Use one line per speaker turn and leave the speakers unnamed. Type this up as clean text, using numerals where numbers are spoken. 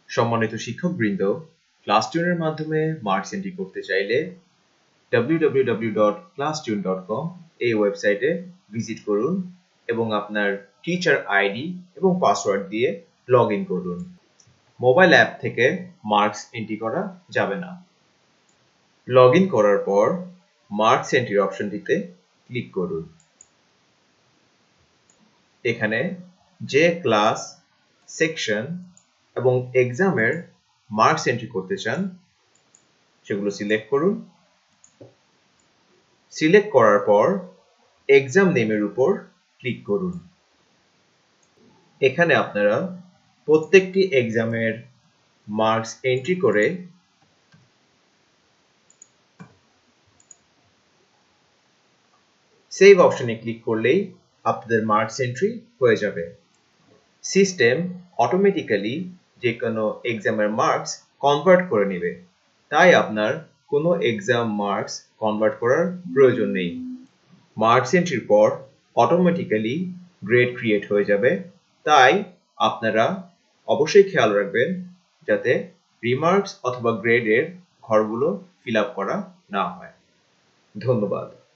সম্মানিত শিক্ষকবৃন্দ, ক্লাসটিউনের মাধ্যমে marks entry করতে চাইলে www.classtune.com এই ওয়েবসাইটে ভিজিট করুন এবং আপনার টিচার আইডি এবং পাসওয়ার্ড দিয়ে লগ ইন করুন। মোবাইল অ্যাপ থেকে মার্কস এন্ট্রি করা যাবে না। লগ ইন করার পর মার্কস এন্ট্রির অপশনটিতে ক্লিক করুন। এখানে যে ক্লাস, সেকশন এবং এক্সামের মার্কস এন্ট্রি করতে চান সেগুলো সিলেক্ট করুন। সিলেক্ট করার পর এক্সাম নেমের উপর ক্লিক করুন। এখানে আপনারা প্রত্যেকটি এক্সামের মার্কস এন্ট্রি করে সেভ অপশনে ক্লিক করলেই আপনাদের মার্কস এন্ট্রি হয়ে যাবে। সিস্টেম অটোমেটিক্যালি যে কোনো এক্সামের মার্কস কনভার্ট করে নেবে, তাই আপনার কোনো এক্সাম মার্কস কনভার্ট করার প্রয়োজন নেই। মার্কস এন্ট্রির পর অটোমেটিক্যালি গ্রেড ক্রিয়েট হয়ে যাবে, তাই আপনারা অবশ্যই খেয়াল রাখবেন যাতে রিমার্কস অথবা গ্রেডের ঘরগুলো ফিল আপ করা না হয়। ধন্যবাদ।